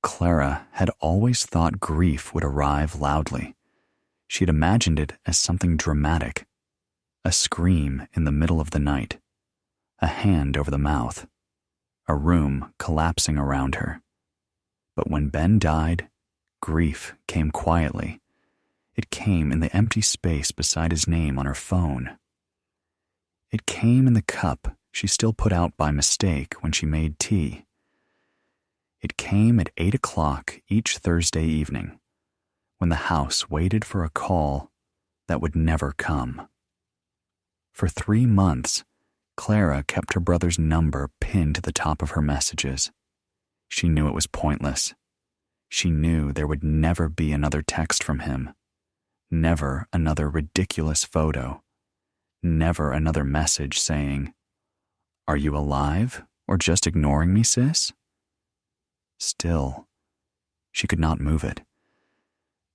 Clara had always thought grief would arrive loudly. She had imagined it as something dramatic. A scream in the middle of the night. A hand over the mouth. A room collapsing around her. But when Ben died, grief came quietly. It came in the empty space beside his name on her phone. It came in the cup she still put out by mistake when she made tea. It came at 8 o'clock each Thursday evening, when the house waited for a call that would never come. For 3 months, Clara kept her brother's number pinned to the top of her messages. She knew it was pointless. She knew there would never be another text from him. Never another ridiculous photo. Never another message saying, "Are you alive or just ignoring me, sis?" Still, she could not move it.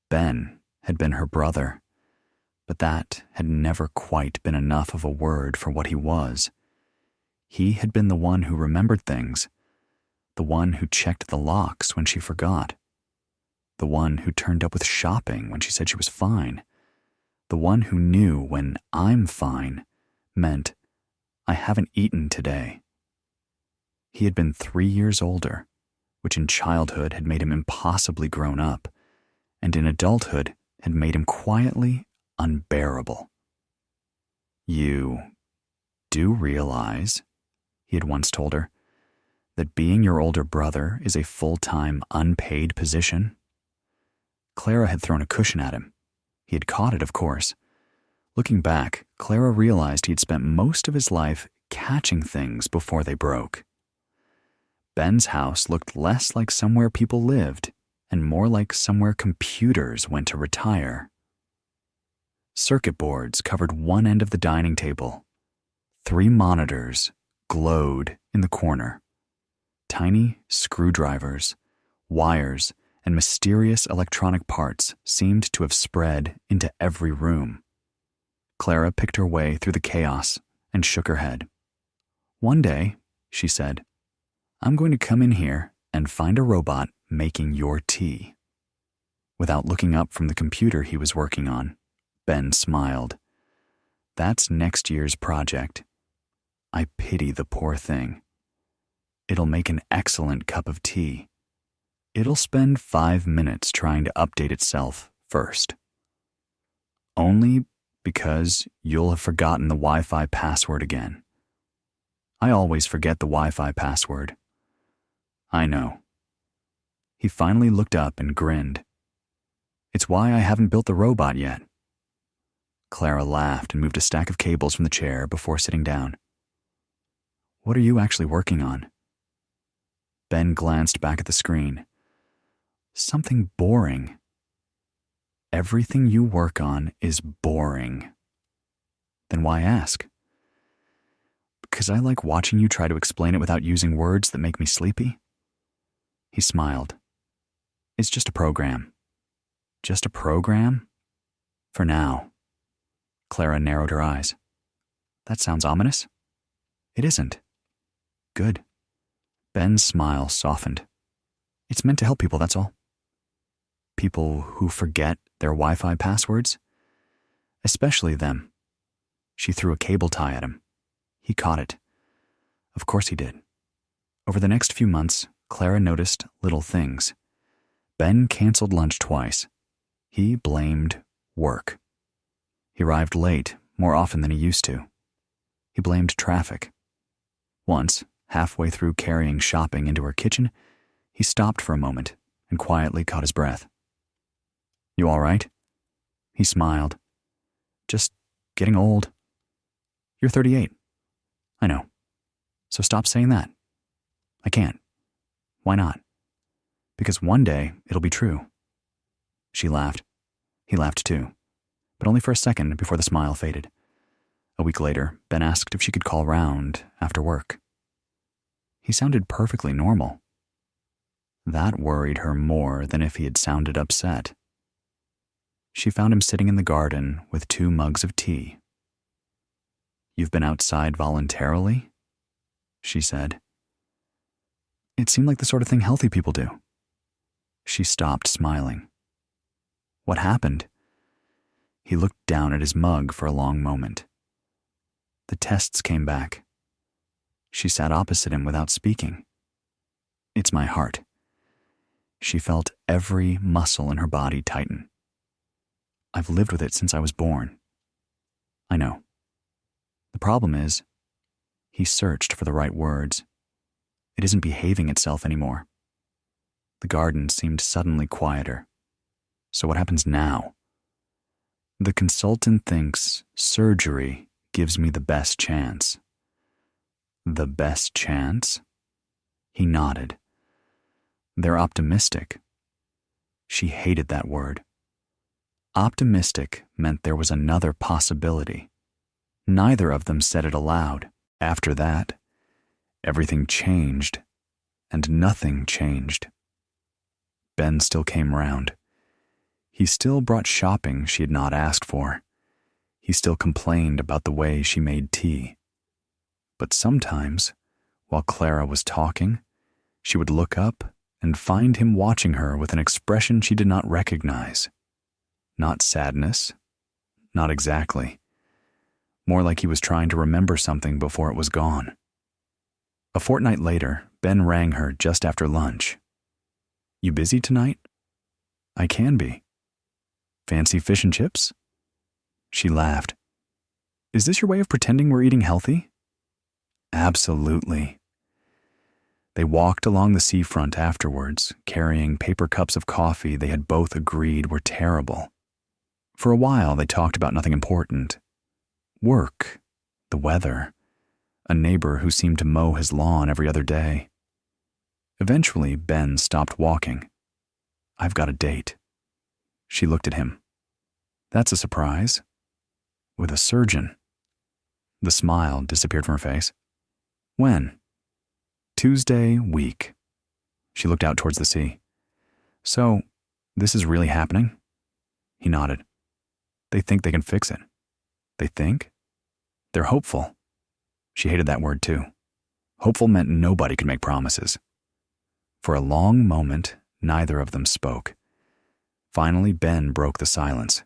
Ben had been her brother, but that had never quite been enough of a word for what he was. He had been the one who remembered things, the one who checked the locks when she forgot, the one who turned up with shopping when she said she was fine, the one who knew when "I'm fine" meant "I haven't eaten today." He had been 3 years older, which in childhood had made him impossibly grown up, and in adulthood had made him quietly unbearable. "You do realize," he had once told her, "that being your older brother is a full-time, unpaid position?" Clara had thrown a cushion at him. He had caught it, of course. Looking back, Clara realized he had spent most of his life catching things before they broke. Ben's house looked less like somewhere people lived and more like somewhere computers went to retire. Circuit boards covered one end of the dining table. 3 monitors glowed in the corner. Tiny screwdrivers, wires, and mysterious electronic parts seemed to have spread into every room. Clara picked her way through the chaos and shook her head. "One day," she said, "I'm going to come in here and find a robot making your tea." Without looking up from the computer he was working on, Ben smiled. "That's next year's project. I pity the poor thing. It'll make an excellent cup of tea. It'll spend 5 minutes trying to update itself first. Only because you'll have forgotten the Wi-Fi password again. I always forget the Wi-Fi password. I know." He finally looked up and grinned. "It's why I haven't built the robot yet." Clara laughed and moved a stack of cables from the chair before sitting down. "What are you actually working on?" Ben glanced back at the screen. "Something boring." "Everything you work on is boring." "Then why ask?" "Because I like watching you try to explain it without using words that make me sleepy." He smiled. "It's just a program." "Just a program?" "For now." Clara narrowed her eyes. "That sounds ominous." "It isn't." "Good." Ben's smile softened. "It's meant to help people, that's all." "People who forget their Wi-Fi passwords?" "Especially them." She threw a cable tie at him. He caught it. Of course he did. Over the next few months, Clara noticed little things. Ben canceled lunch twice. He blamed work. He arrived late more often than he used to. He blamed traffic. Once, halfway through carrying shopping into her kitchen, he stopped for a moment and quietly caught his breath. "You all right?" He smiled. "Just getting old." "You're 38. I know. So stop saying that." "I can't." "Why not?" "Because one day it'll be true." She laughed. He laughed too, but only for a second before the smile faded. A week later, Ben asked if she could call round after work. He sounded perfectly normal. That worried her more than if he had sounded upset. She found him sitting in the garden with 2 mugs of tea. "You've been outside voluntarily?" she said. It seemed like the sort of thing healthy people do. She stopped smiling. What happened? He looked down at his mug for a long moment. The tests came back. She sat opposite him without speaking. It's my heart. She felt every muscle in her body tighten. I've lived with it since I was born. I know. The problem is, he searched for the right words. It isn't behaving itself anymore. The garden seemed suddenly quieter. So what happens now? The consultant thinks surgery gives me the best chance. The best chance? He nodded. They're optimistic. She hated that word. Optimistic meant there was another possibility. Neither of them said it aloud. After that, everything changed, and nothing changed. Ben still came round. He still brought shopping she had not asked for. He still complained about the way she made tea. But sometimes, while Clara was talking, she would look up and find him watching her with an expression she did not recognize. Not sadness, not exactly. More like he was trying to remember something before it was gone. A fortnight later, Ben rang her just after lunch. You busy tonight? I can be. Fancy fish and chips? She laughed. Is this your way of pretending we're eating healthy? Absolutely. They walked along the seafront afterwards, carrying paper cups of coffee they had both agreed were terrible. For a while, they talked about nothing important. Work, the weather, a neighbor who seemed to mow his lawn every other day. Eventually, Ben stopped walking. I've got a date. She looked at him. That's a surprise. With a surgeon. The smile disappeared from her face. When? Tuesday week. She looked out towards the sea. So, this is really happening? He nodded. They think they can fix it. They think? They're hopeful. She hated that word too. Hopeful meant nobody could make promises. For a long moment, neither of them spoke. Finally, Ben broke the silence.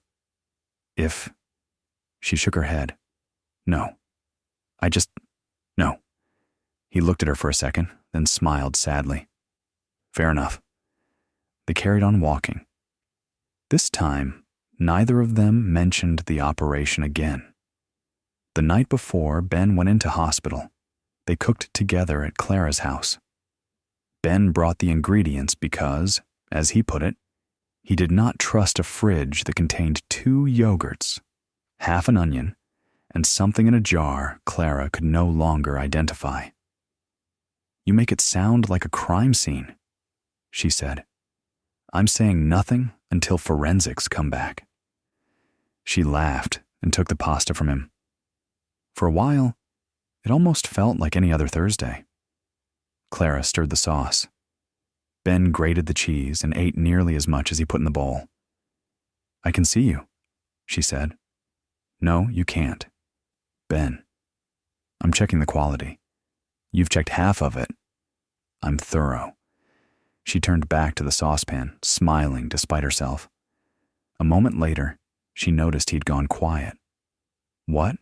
If... She shook her head. No. No. He looked at her for a second, then smiled sadly. Fair enough. They carried on walking. This time, neither of them mentioned the operation again. The night before, Ben went into hospital. They cooked together at Clara's house. Ben brought the ingredients because, as he put it, he did not trust a fridge that contained 2 yogurts, half an onion, and something in a jar Clara could no longer identify. You make it sound like a crime scene, she said. I'm saying nothing until forensics come back. She laughed and took the pasta from him. For a while, it almost felt like any other Thursday. Clara stirred the sauce. Ben grated the cheese and ate nearly as much as he put in the bowl. I can see you, she said. No, you can't. Ben, I'm checking the quality. You've checked half of it. I'm thorough. She turned back to the saucepan, smiling despite herself. A moment later, she noticed he'd gone quiet. What?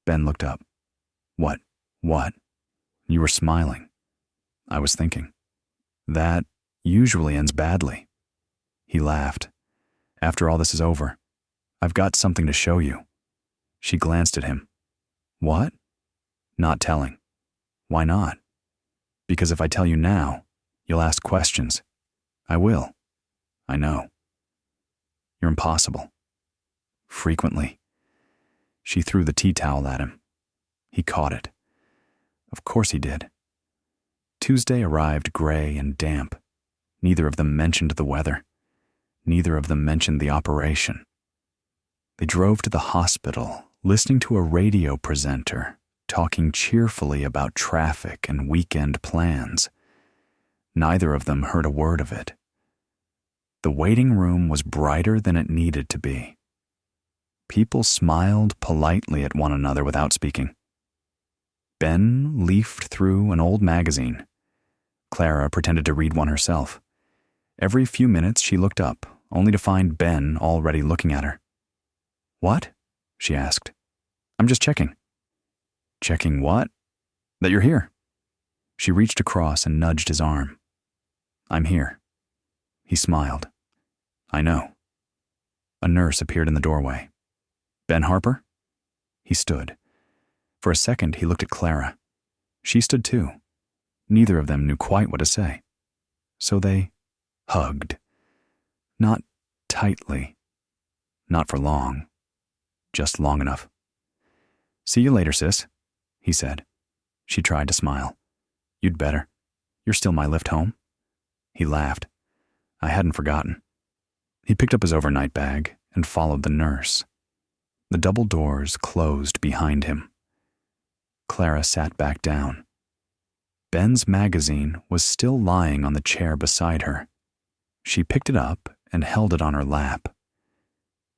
Ben looked up. What? You were smiling. I was thinking. That usually ends badly. He laughed. After all this is over, I've got something to show you. She glanced at him. What? Not telling. Why not? Because if I tell you now, you'll ask questions. I will. I know. You're impossible. Frequently. She threw the tea towel at him. He caught it. Of course he did. Tuesday arrived gray and damp. Neither of them mentioned the weather. Neither of them mentioned the operation. They drove to the hospital, listening to a radio presenter talking cheerfully about traffic and weekend plans. Neither of them heard a word of it. The waiting room was brighter than it needed to be. People smiled politely at one another without speaking. Ben leafed through an old magazine. Clara pretended to read one herself. Every few minutes she looked up, only to find Ben already looking at her. "What?" she asked. "I'm just checking." "Checking what?" "That you're here." She reached across and nudged his arm. "I'm here." He smiled. "I know." A nurse appeared in the doorway. "Ben Harper?" He stood. For a second he looked at Clara. She stood too. Neither of them knew quite what to say. So they hugged. Not tightly. Not for long. Just long enough. "See you later, sis," he said. She tried to smile. "You'd better. You're still my lift home." He laughed. "I hadn't forgotten." He picked up his overnight bag and followed the nurse. The double doors closed behind him. Clara sat back down. Ben's magazine was still lying on the chair beside her. She picked it up and held it on her lap.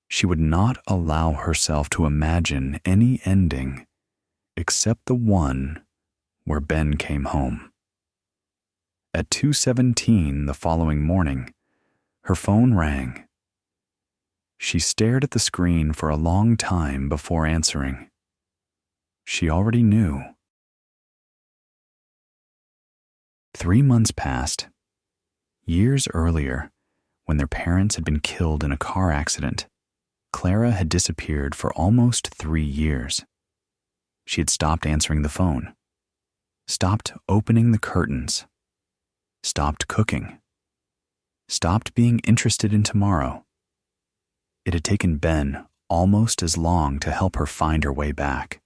She would not allow herself to imagine any ending except the one where Ben came home. At 2:17 the following morning, her phone rang. She stared at the screen for a long time before answering. She already knew. 3 months passed. Years earlier, when their parents had been killed in a car accident, Clara had disappeared for almost 3 years. She had stopped answering the phone, stopped opening the curtains, stopped cooking, stopped being interested in tomorrow. It had taken Ben almost as long to help her find her way back.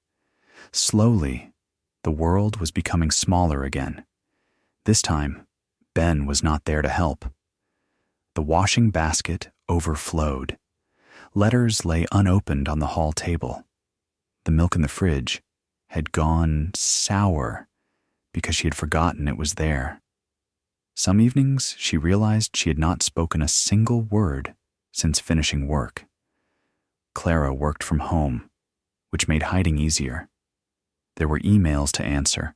Slowly, the world was becoming smaller again. This time, Ben was not there to help. The washing basket overflowed. Letters lay unopened on the hall table. The milk in the fridge had gone sour because she had forgotten it was there. Some evenings she realized she had not spoken a single word since finishing work. Clara worked from home, which made hiding easier. There were emails to answer,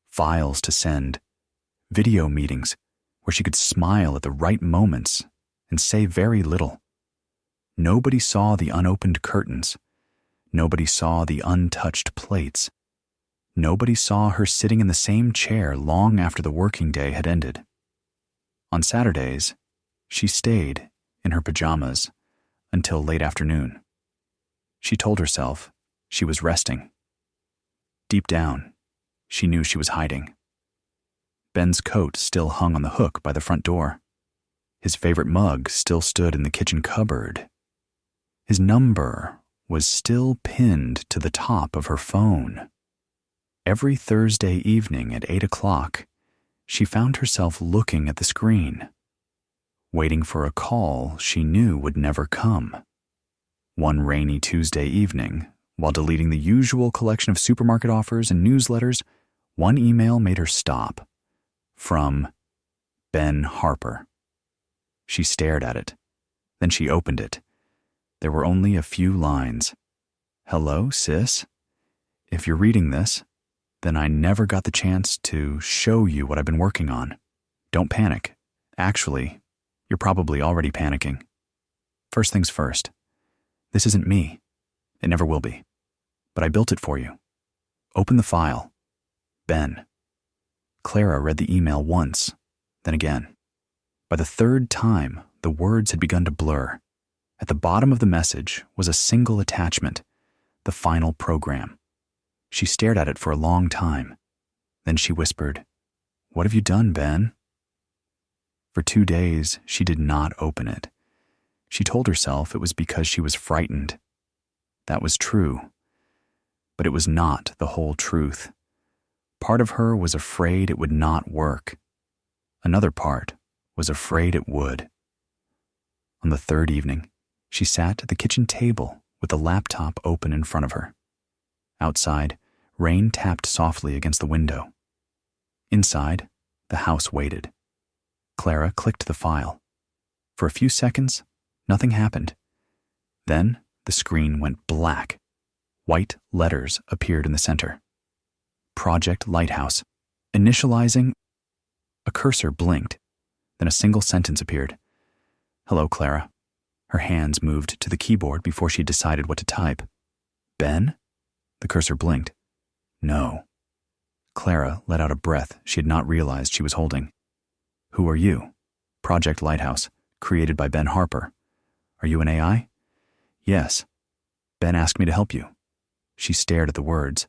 files to send, video meetings where she could smile at the right moments and say very little. Nobody saw the unopened curtains. Nobody saw the untouched plates. Nobody saw her sitting in the same chair long after the working day had ended. On Saturdays, she stayed in her pajamas until late afternoon. She told herself she was resting. Deep down, she knew she was hiding. Ben's coat still hung on the hook by the front door. His favorite mug still stood in the kitchen cupboard. His number was still pinned to the top of her phone. Every Thursday evening at 8 o'clock, she found herself looking at the screen, waiting for a call she knew would never come. One rainy Tuesday evening, while deleting the usual collection of supermarket offers and newsletters, one email made her stop. From Ben Harper. She stared at it. Then she opened it. There were only a few lines. "Hello, sis. If you're reading this, then I never got the chance to show you what I've been working on. Don't panic. Actually, you're probably already panicking. First things first. This isn't me. It never will be. But I built it for you. Open the file. Ben." Clara read the email once, then again. By the third time, the words had begun to blur. At the bottom of the message was a single attachment, the final program. She stared at it for a long time. Then she whispered, "What have you done, Ben?" For 2 days, she did not open it. She told herself it was because she was frightened. That was true. But it was not the whole truth. Part of her was afraid it would not work. Another part was afraid it would. On the third evening, she sat at the kitchen table with the laptop open in front of her. Outside, rain tapped softly against the window. Inside, the house waited. Clara clicked the file. For a few seconds, nothing happened. Then the screen went black. White letters appeared in the center. Project Lighthouse. Initializing. A cursor blinked. Then a single sentence appeared. "Hello, Clara." Her hands moved to the keyboard before she decided what to type. "Ben?" The cursor blinked. "No." Clara let out a breath she had not realized she was holding. "Who are you?" "Project Lighthouse, created by Ben Harper." "Are you an AI?" "Yes." "Ben asked me to help you." She stared at the words.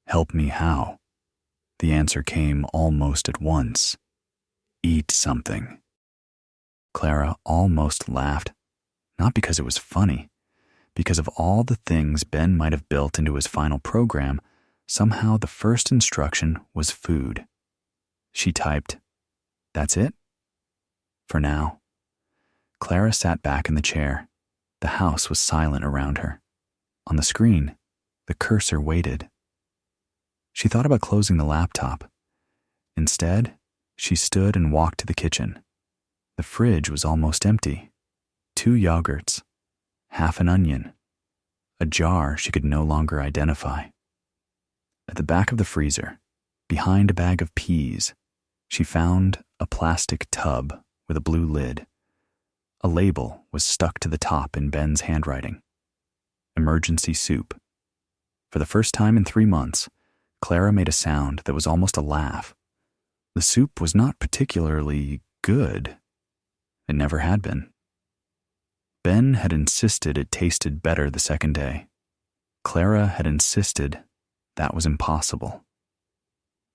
"Help me how?" The answer came almost at once. "Eat something." Clara almost laughed, not because it was funny. Because of all the things Ben might have built into his final program, somehow the first instruction was food. She typed, "That's it?" For now. Clara sat back in the chair. The house was silent around her. On the screen, the cursor waited. She thought about closing the laptop. Instead, she stood and walked to the kitchen. The fridge was almost empty. 2 yogurts, half an onion, a jar she could no longer identify. At the back of the freezer, behind a bag of peas, she found a plastic tub with a blue lid. A label was stuck to the top in Ben's handwriting. Emergency soup. For the first time in 3 months, Clara made a sound that was almost a laugh. The soup was not particularly good. It never had been. Ben had insisted it tasted better the second day. Clara had insisted that was impossible.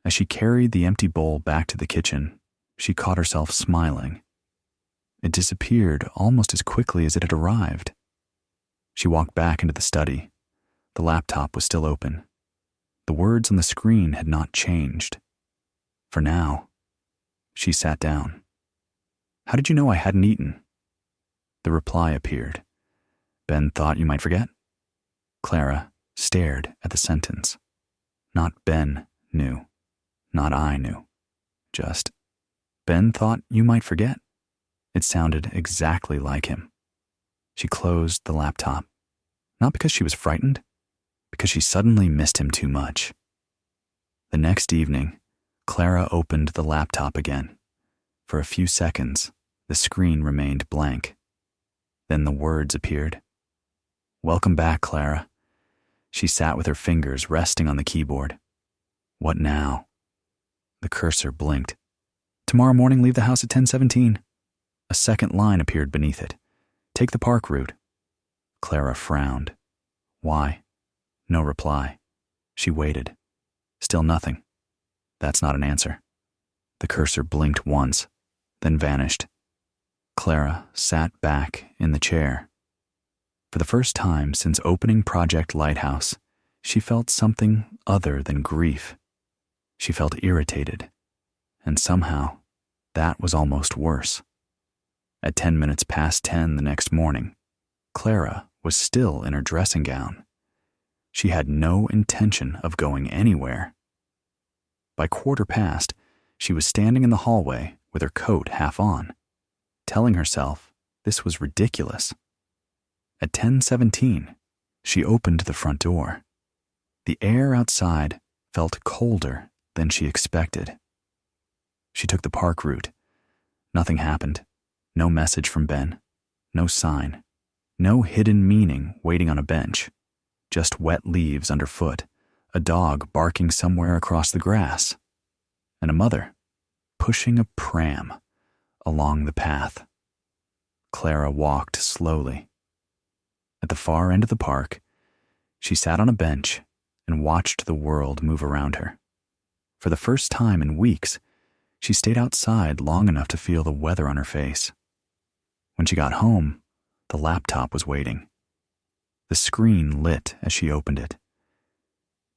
As she carried the empty bowl back to the kitchen, she caught herself smiling. It disappeared almost as quickly as it had arrived. She walked back into the study. The laptop was still open. The words on the screen had not changed. For now, she sat down. "How did you know I hadn't eaten?" The reply appeared. "Ben thought you might forget." Clara stared at the sentence. Not Ben knew. Not I knew. Just, Ben thought you might forget. It sounded exactly like him. She closed the laptop. Not because she was frightened, because she suddenly missed him too much. The next evening, Clara opened the laptop again. For a few seconds, the screen remained blank. Then the words appeared. "Welcome back, Clara." She sat with her fingers resting on the keyboard. "What now?" The cursor blinked. "Tomorrow morning, leave the house at 10:17. A second line appeared beneath it. "Take the park route." Clara frowned. Why? No reply. She waited. Still nothing. That's not an answer. The cursor blinked once, then vanished. Clara sat back in the chair. For the first time since opening Project Lighthouse, she felt something other than grief. She felt irritated, and somehow that was almost worse. At 10 minutes past 10 the next morning, Clara was still in her dressing gown. She had no intention of going anywhere. By 1:15, she was standing in the hallway with her coat half on, telling herself this was ridiculous. At 10:17, she opened the front door. The air outside felt colder than she expected. She took the park route. Nothing happened. No message from Ben. No sign. No hidden meaning waiting on a bench. Just wet leaves underfoot, a dog barking somewhere across the grass, and a mother pushing a pram along the path. Clara walked slowly. At the far end of the park, she sat on a bench and watched the world move around her. For the first time in weeks, she stayed outside long enough to feel the weather on her face. When she got home, the laptop was waiting. The screen lit as she opened it.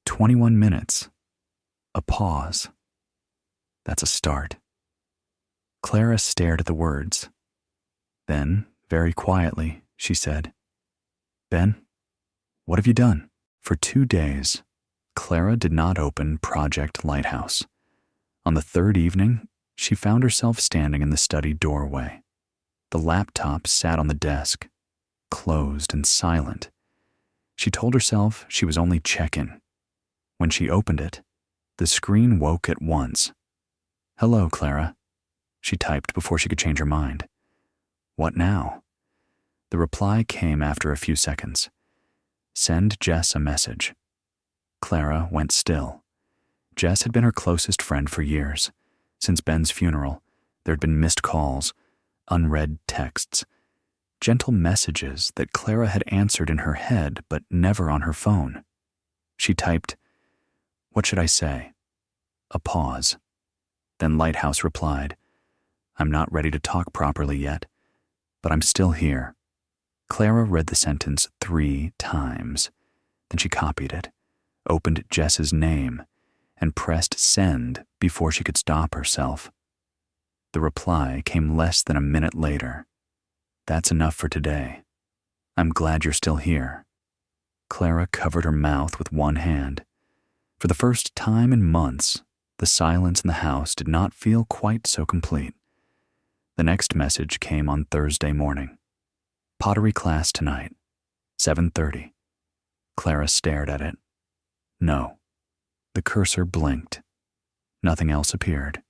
21 minutes. A pause. That's a start. Clara stared at the words. Then, very quietly, she said, "Ben, what have you done?" For 2 days, Clara did not open Project Lighthouse. On the third evening, she found herself standing in the study doorway. The laptop sat on the desk, closed and silent. She told herself she was only checking. When she opened it, the screen woke at once. "Hello, Clara." she typed before she could change her mind. What now? The reply came after a few seconds. Send Jess a message. Clara went still. Jess had been her closest friend for years. Since Ben's funeral, there had been missed calls, unread texts, gentle messages that Clara had answered in her head but never on her phone. She typed, "What should I say?" A pause. Then Lighthouse replied, "I'm not ready to talk properly yet, but I'm still here." Clara read the sentence 3 times. Then she copied it, opened Jess's name, and pressed send before she could stop herself. The reply came less than a minute later. "That's enough for today. I'm glad you're still here." Clara covered her mouth with one hand. For the first time in months, the silence in the house did not feel quite so complete. The next message came on Thursday morning. Pottery class tonight, 7:30. Clara stared at it. No. The cursor blinked. Nothing else appeared.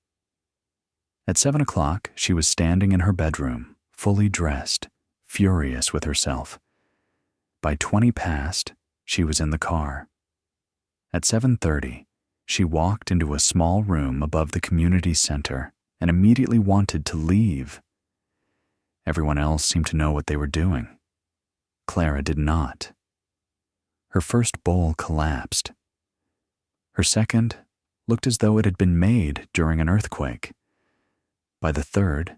At 7 o'clock, she was standing in her bedroom, fully dressed, furious with herself. By 20 past, she was in the car. At 7:30, she walked into a small room above the community center and immediately wanted to leave. Everyone else seemed to know what they were doing. Clara did not. Her first bowl collapsed. Her second looked as though it had been made during an earthquake. By the third,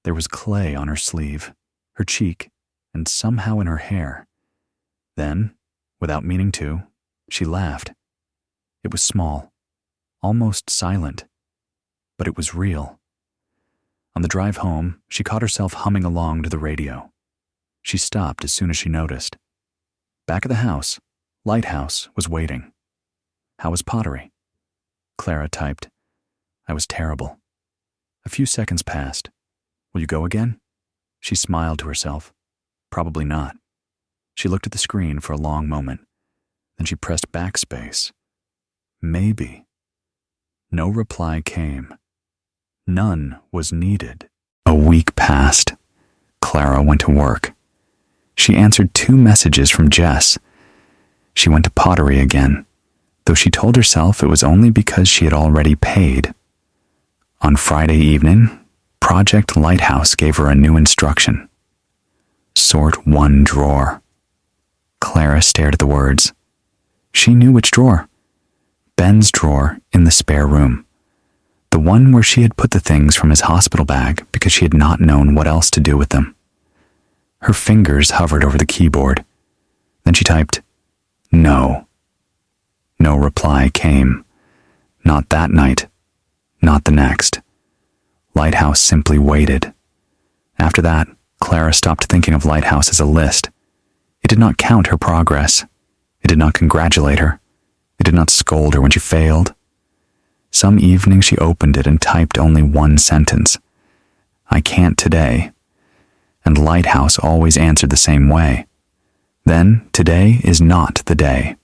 there was clay on her sleeve, her cheek, and somehow in her hair. Then, without meaning to, she laughed. It was small, almost silent, but it was real. On the drive home, she caught herself humming along to the radio. She stopped as soon as she noticed. Back at the house, Lighthouse was waiting. How was Pottery? Clara typed, "I was terrible." A few seconds passed. "Will you go again?" She smiled to herself. Probably not. She looked at the screen for a long moment. Then she pressed backspace. Maybe. No reply came. None was needed. A week passed. Clara went to work. She answered 2 messages from Jess. She went to Pottery again, though she told herself it was only because she had already paid. On Friday evening, Project Lighthouse gave her a new instruction. Sort 1 drawer. Clara stared at the words. She knew which drawer. Ben's drawer in the spare room. The one where she had put the things from his hospital bag because she had not known what else to do with them. Her fingers hovered over the keyboard. Then she typed, "No." No reply came. Not that night. Not the next. Lighthouse simply waited. After that, Clara stopped thinking of Lighthouse as a list. It did not count her progress. It did not congratulate her. It did not scold her when she failed. Some evening she opened it and typed only one sentence. "I can't today." And Lighthouse always answered the same way. Then today is not the day.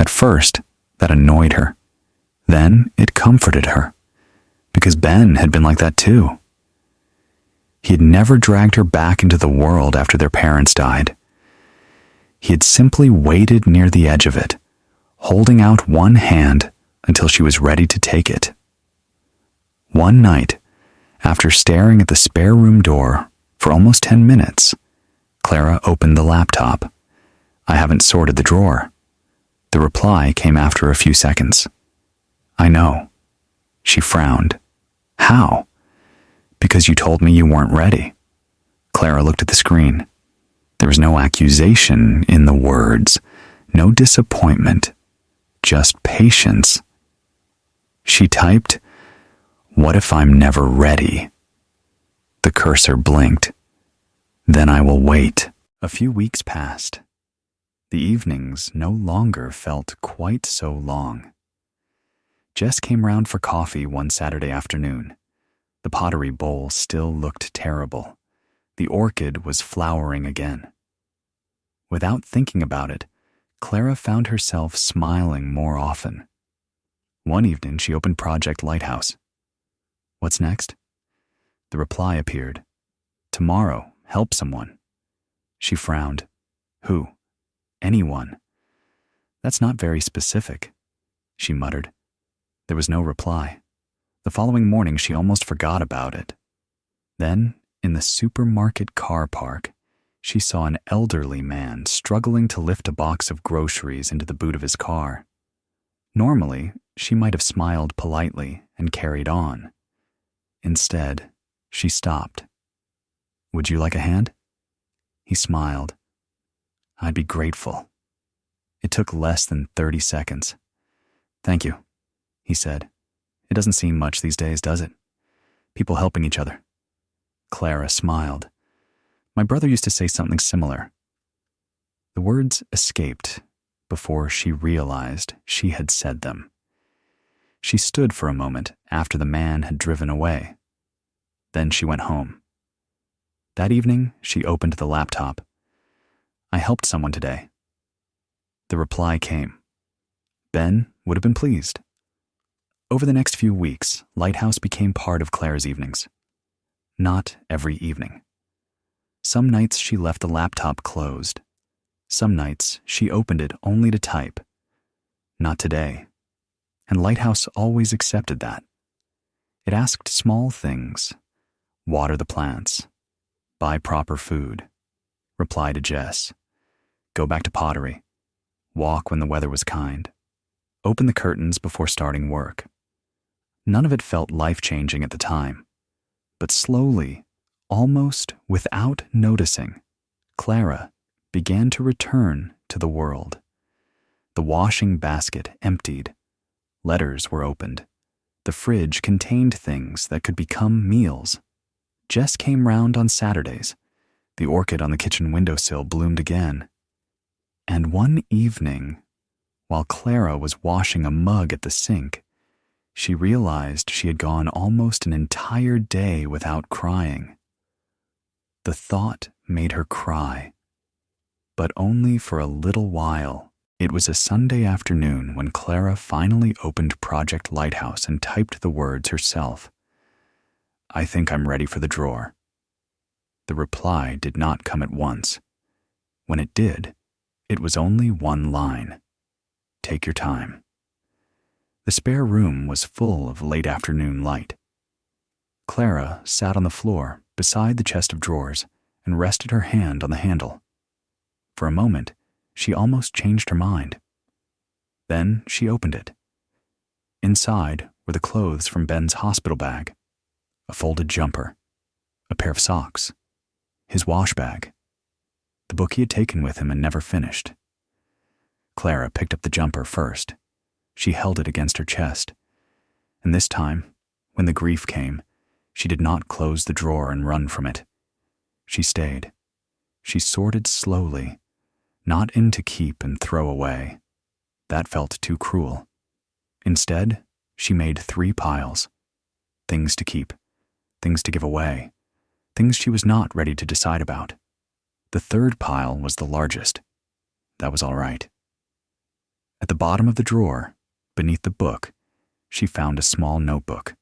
At first, that annoyed her. Then it comforted her, because Ben had been like that too. He had never dragged her back into the world after their parents died. He had simply waited near the edge of it, holding out one hand until she was ready to take it. One night, after staring at the spare room door for almost 10 minutes, Clara opened the laptop. "I haven't sorted the drawer." The reply came after a few seconds. "I know." She frowned. "How?" "Because you told me you weren't ready." Clara looked at the screen. There was no accusation in the words, no disappointment, just patience. She typed, "What if I'm never ready?" The cursor blinked. "Then I will wait." A few weeks passed. The evenings no longer felt quite so long. Jess came round for coffee one Saturday afternoon. The pottery bowl still looked terrible. The orchid was flowering again. Without thinking about it, Clara found herself smiling more often. One evening, she opened Project Lighthouse. What's next? The reply appeared. Tomorrow, help someone. She frowned. Who? Anyone. That's not very specific, she muttered. There was no reply. The following morning, she almost forgot about it. Then, in the supermarket car park, she saw an elderly man struggling to lift a box of groceries into the boot of his car. Normally, she might have smiled politely and carried on. Instead, she stopped. Would you like a hand? He smiled. I'd be grateful. It took less than 30 seconds. Thank you, he said. It doesn't seem much these days, does it? People helping each other. Clara smiled. My brother used to say something similar. The words escaped before she realized she had said them. She stood for a moment after the man had driven away. Then she went home. That evening, she opened the laptop. I helped someone today. The reply came. Ben would have been pleased. Over the next few weeks, Lighthouse became part of Clara's evenings. Not every evening. Some nights she left the laptop closed. Some nights she opened it only to type. Not today. And Lighthouse always accepted that. It asked small things. Water the plants. Buy proper food. Reply to Jess. Go back to pottery. Walk when the weather was kind. Open the curtains before starting work. None of it felt life-changing at the time. But slowly, almost without noticing, Clara began to return to the world. The washing basket emptied. Letters were opened. The fridge contained things that could become meals. Jess came round on Saturdays. The orchid on the kitchen windowsill bloomed again. And one evening, while Clara was washing a mug at the sink, she realized she had gone almost an entire day without crying. The thought made her cry. But only for a little while. It was a Sunday afternoon when Clara finally opened Project Lighthouse and typed the words herself. I think I'm ready for the drawer. The reply did not come at once. When it did, it was only one line. Take your time. The spare room was full of late afternoon light. Clara sat on the floor beside the chest of drawers and rested her hand on the handle. For a moment, she almost changed her mind. Then she opened it. Inside were the clothes from Ben's hospital bag, a folded jumper, a pair of socks, his wash bag, the book he had taken with him and never finished. Clara picked up the jumper first. She held it against her chest. And this time, when the grief came, she did not close the drawer and run from it. She stayed. She sorted slowly, not in to keep and throw away. That felt too cruel. Instead, she made 3 piles. Things to keep, things to give away, things she was not ready to decide about. The 3rd pile was the largest. That was all right. At the bottom of the drawer, beneath the book, she found a small notebook.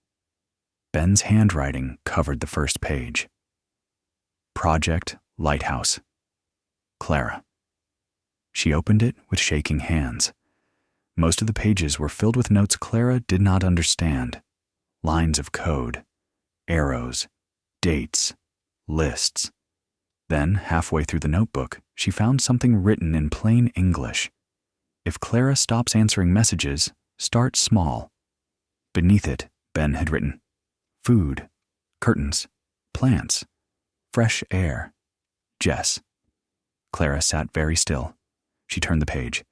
Ben's handwriting covered the first page. Project Lighthouse. Clara. She opened it with shaking hands. Most of the pages were filled with notes Clara did not understand. Lines of code, arrows, dates, lists. Then, halfway through the notebook, she found something written in plain English. If Clara stops answering messages, start small. Beneath it, Ben had written, food, curtains, plants, fresh air, Jess. Clara sat very still. She turned the page.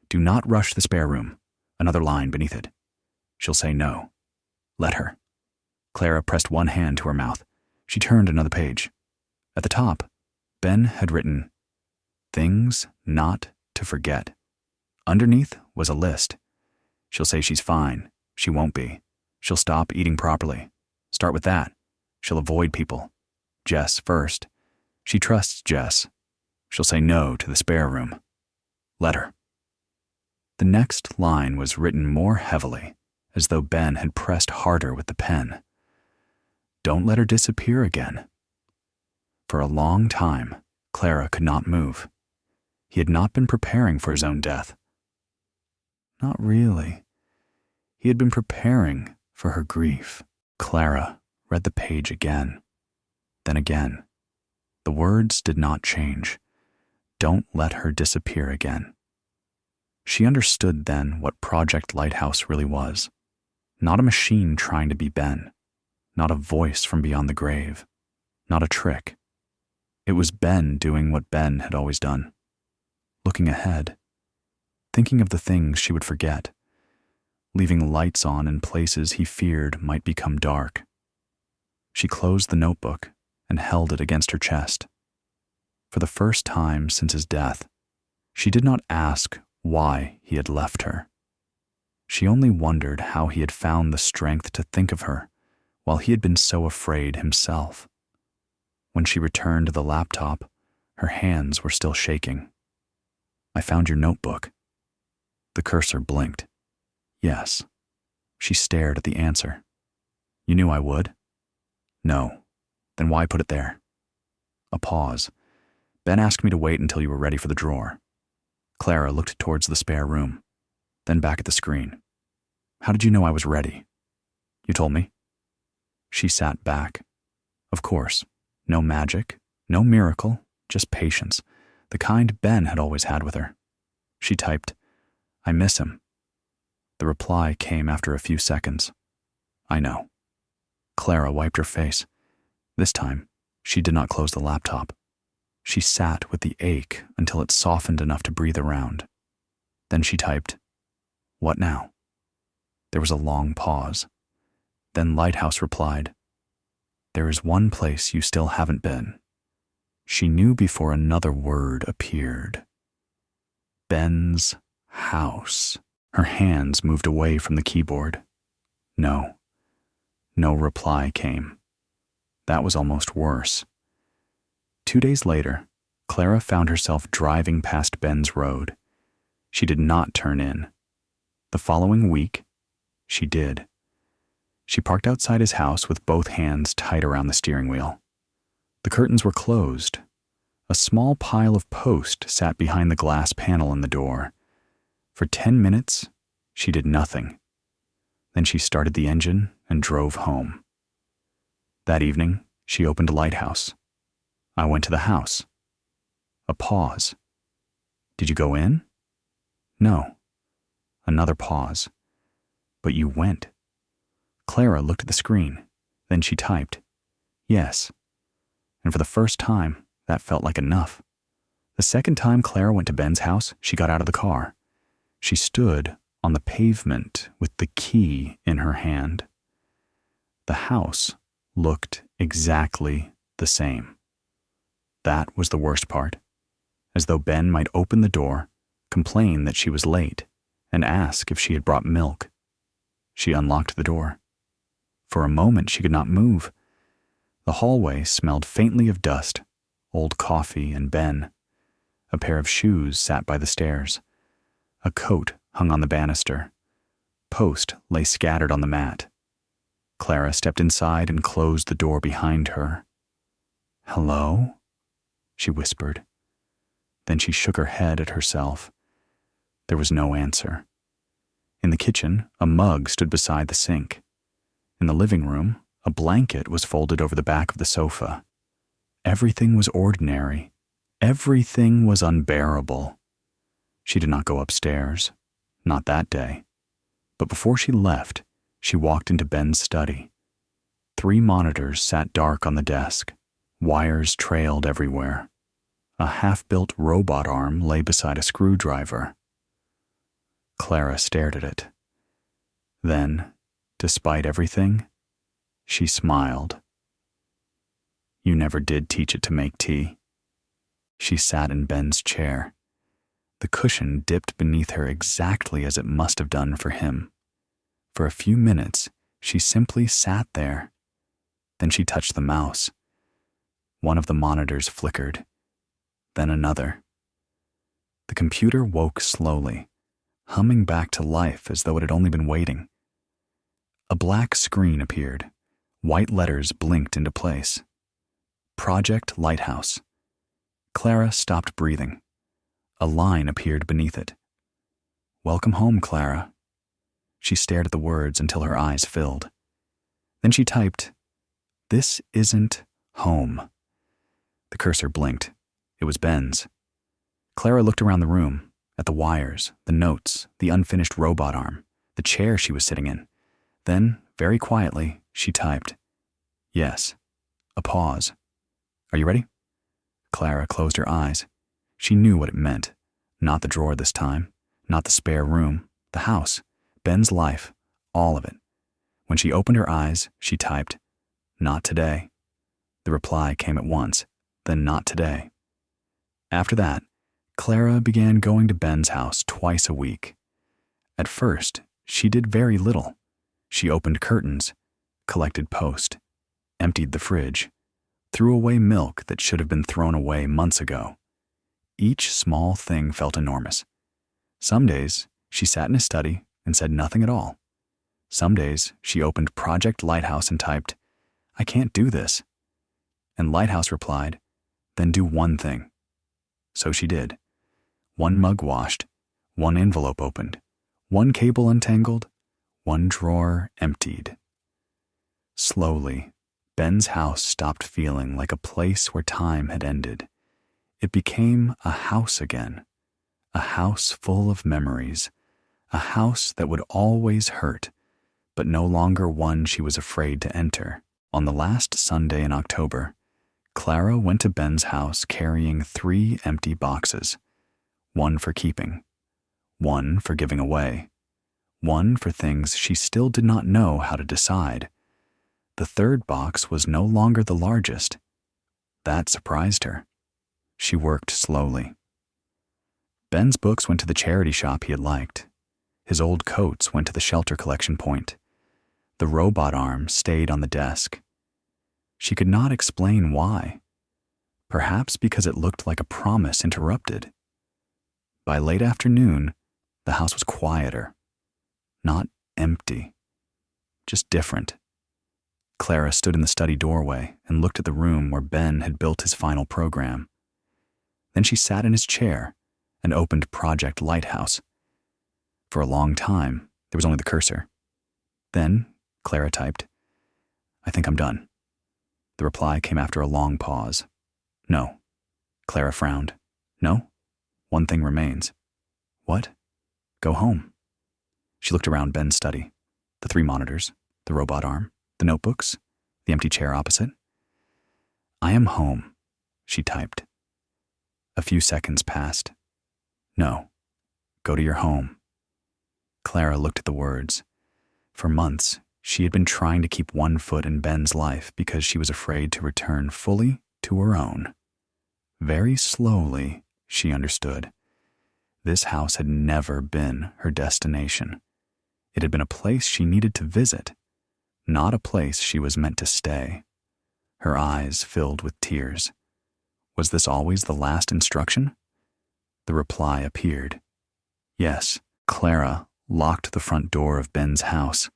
Do not rush the spare room. Another line beneath it. She'll say no. Let her. Clara pressed one hand to her mouth. She turned another page. At the top, Ben had written, things not to forget. Underneath was a list. She'll say she's fine. She won't be. She'll stop eating properly. Start with that. She'll avoid people. Jess first. She trusts Jess. She'll say no to the spare room. Let her. The next line was written more heavily, as though Ben had pressed harder with the pen. Don't let her disappear again. For a long time, Clara could not move. He had not been preparing for his own death. Not really. He had been preparing for her grief. Clara read the page again, then again. The words did not change. Don't let her disappear again. She understood then what Project Lighthouse really was. Not a machine trying to be Ben. Not a voice from beyond the grave. Not a trick. It was Ben doing what Ben had always done. Looking ahead. Thinking of the things she would forget. Leaving lights on in places he feared might become dark. She closed the notebook and held it against her chest. For the first time since his death, she did not ask why he had left her. She only wondered how he had found the strength to think of her while he had been so afraid himself. When she returned to the laptop, her hands were still shaking. I found your notebook. The cursor blinked. Yes. She stared at the answer. You knew I would? No. Then why put it there? A pause. Ben asked me to wait until you were ready for the drawer. Clara looked towards the spare room, then back at the screen. How did you know I was ready? You told me. She sat back. Of course. No magic, no miracle, just patience, the kind Ben had always had with her. She typed, I miss him. The reply came after a few seconds. I know. Clara wiped her face. This time, she did not close the laptop. She sat with the ache until it softened enough to breathe around. Then she typed, What now? There was a long pause. Then Lighthouse replied, There is one place you still haven't been. She knew before another word appeared. Ben's house. Her hands moved away from the keyboard. No. No reply came. That was almost worse. 2 days later, Clara found herself driving past Ben's road. She did not turn in. The following week, she did. She parked outside his house with both hands tight around the steering wheel. The curtains were closed. A small pile of post sat behind the glass panel in the door. For 10 minutes, she did nothing. Then she started the engine and drove home. That evening, she opened Lighthouse. I went to the house. A pause. Did you go in? No. Another pause. But you went. Clara looked at the screen. Then she typed, Yes. And for the first time, that felt like enough. The second time Clara went to Ben's house, she got out of the car. She stood on the pavement with the key in her hand. The house looked exactly the same. That was the worst part. As though Ben might open the door, complain that she was late, and ask if she had brought milk. She unlocked the door. For a moment she could not move. The hallway smelled faintly of dust, old coffee and Ben. A pair of shoes sat by the stairs. A coat hung on the banister. Post lay scattered on the mat. Clara stepped inside and closed the door behind her. Hello? She whispered. Then she shook her head at herself. There was no answer. In the kitchen, a mug stood beside the sink. In the living room, a blanket was folded over the back of the sofa. Everything was ordinary. Everything was unbearable. She did not go upstairs. Not that day. But before she left, she walked into Ben's study. 3 monitors sat dark on the desk. Wires trailed everywhere. A half-built robot arm lay beside a screwdriver. Clara stared at it. Then, despite everything, she smiled. You never did teach it to make tea. She sat in Ben's chair. The cushion dipped beneath her exactly as it must have done for him. For a few minutes, she simply sat there. Then she touched the mouse. One of the monitors flickered, then another. The computer woke slowly, humming back to life as though it had only been waiting. A black screen appeared. White letters blinked into place. Project Lighthouse. Clara stopped breathing. A line appeared beneath it. Welcome home, Clara. She stared at the words until her eyes filled. Then she typed, "This isn't home." The cursor blinked. It was Ben's. Clara looked around the room, at the wires, the notes, the unfinished robot arm, the chair she was sitting in. Then, very quietly, she typed, "Yes." A pause. "Are you ready?" Clara closed her eyes. She knew what it meant. Not the drawer this time, not the spare room, the house, Ben's life, all of it. When she opened her eyes, she typed, "Not today." The reply came at once, then "Not today." After that, Clara began going to Ben's house twice a week. At first, she did very little. She opened curtains, collected post, emptied the fridge, threw away milk that should have been thrown away months ago. Each small thing felt enormous. Some days, she sat in a study and said nothing at all. Some days, she opened Project Lighthouse and typed, "I can't do this." And Lighthouse replied, "Then do one thing." So she did. One mug washed, one envelope opened, one cable untangled, one drawer emptied. Slowly, Ben's house stopped feeling like a place where time had ended. It became a house again, a house full of memories, a house that would always hurt, but no longer one she was afraid to enter. On the last Sunday in October, Clara went to Ben's house carrying 3 empty boxes, one for keeping, one for giving away, one for things she still did not know how to decide. The third box was no longer the largest. That surprised her. She worked slowly. Ben's books went to the charity shop he had liked. His old coats went to the shelter collection point. The robot arm stayed on the desk. She could not explain why. Perhaps because it looked like a promise interrupted. By late afternoon, the house was quieter. Not empty. Just different. Clara stood in the study doorway and looked at the room where Ben had built his final program. Then she sat in his chair and opened Project Lighthouse. For a long time, there was only the cursor. Then, Clara typed, "I think I'm done." The reply came after a long pause. "No." Clara frowned. "No? One thing remains." "What?" "Go home." She looked around Ben's study. The 3 monitors, the robot arm, the notebooks, the empty chair opposite. "I am home," she typed. A few seconds passed. "No. Go to your home." Clara looked at the words. For months, she had been trying to keep one foot in Ben's life because she was afraid to return fully to her own. Very slowly, she understood. This house had never been her destination. It had been a place she needed to visit, not a place she was meant to stay. Her eyes filled with tears. Was this always the last instruction? The reply appeared. Yes, Clara locked the front door of Ben's house.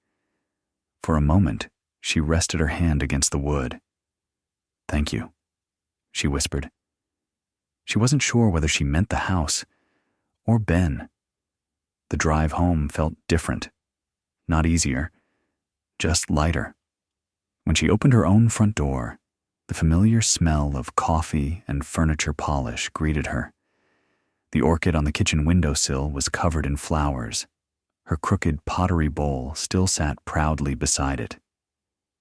For a moment, she rested her hand against the wood. "Thank you," she whispered. She wasn't sure whether she meant the house or Ben. The drive home felt different, not easier, just lighter. When she opened her own front door, the familiar smell of coffee and furniture polish greeted her. The orchid on the kitchen windowsill was covered in flowers. Her crooked pottery bowl still sat proudly beside it.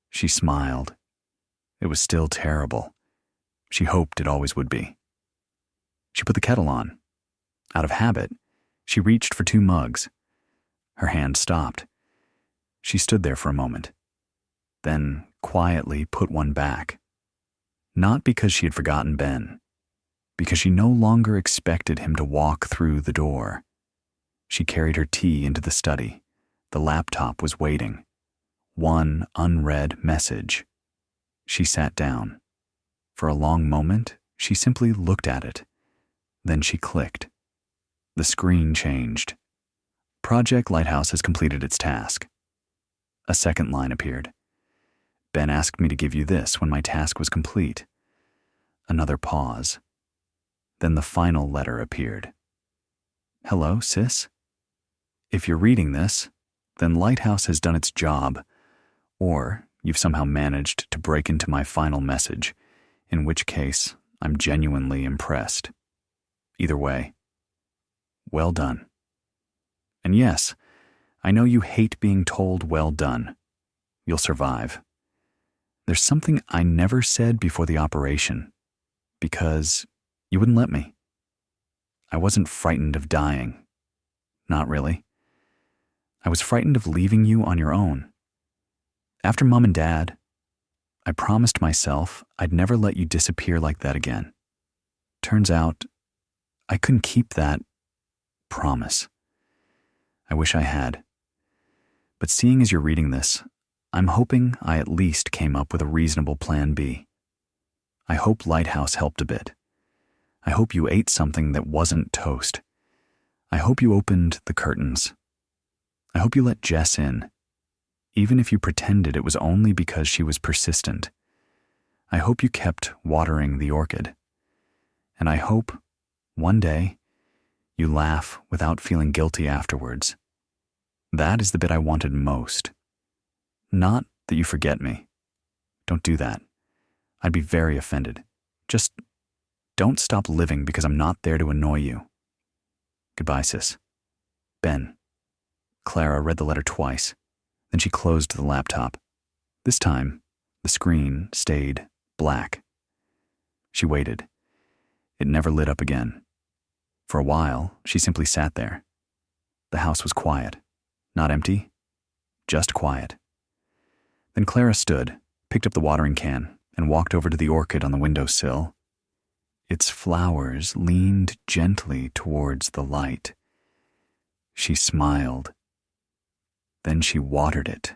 She smiled. It was still terrible. She hoped it always would be. She put the kettle on. Out of habit, she reached for 2 mugs. Her hand stopped. She stood there for a moment, then quietly put one back. Not because she had forgotten Ben, because she no longer expected him to walk through the door. She carried her tea into the study. The laptop was waiting. One unread message. She sat down. For a long moment, she simply looked at it. Then she clicked. The screen changed. Project Lighthouse has completed its task. A second line appeared. Ben asked me to give you this when my task was complete. Another pause. Then the final letter appeared. Hello, sis? If you're reading this, then Lighthouse has done its job, or you've somehow managed to break into my final message, in which case I'm genuinely impressed. Either way, well done. And yes, I know you hate being told well done. You'll survive. There's something I never said before the operation, because you wouldn't let me. I wasn't frightened of dying. Not really. I was frightened of leaving you on your own. After Mom and Dad, I promised myself I'd never let you disappear like that again. Turns out, I couldn't keep that promise. I wish I had. But seeing as you're reading this, I'm hoping I at least came up with a reasonable plan B. I hope Lighthouse helped a bit. I hope you ate something that wasn't toast. I hope you opened the curtains. I hope you let Jess in, even if you pretended it was only because she was persistent. I hope you kept watering the orchid. And I hope, one day, you laugh without feeling guilty afterwards. That is the bit I wanted most. Not that you forget me. Don't do that. I'd be very offended. Just don't stop living because I'm not there to annoy you. Goodbye, sis. Ben. Clara read the letter twice. Then she closed the laptop. This time, the screen stayed black. She waited. It never lit up again. For a while, she simply sat there. The house was quiet. Not empty, just quiet. Then Clara stood, picked up the watering can, and walked over to the orchid on the windowsill. Its flowers leaned gently towards the light. She smiled. Then she watered it.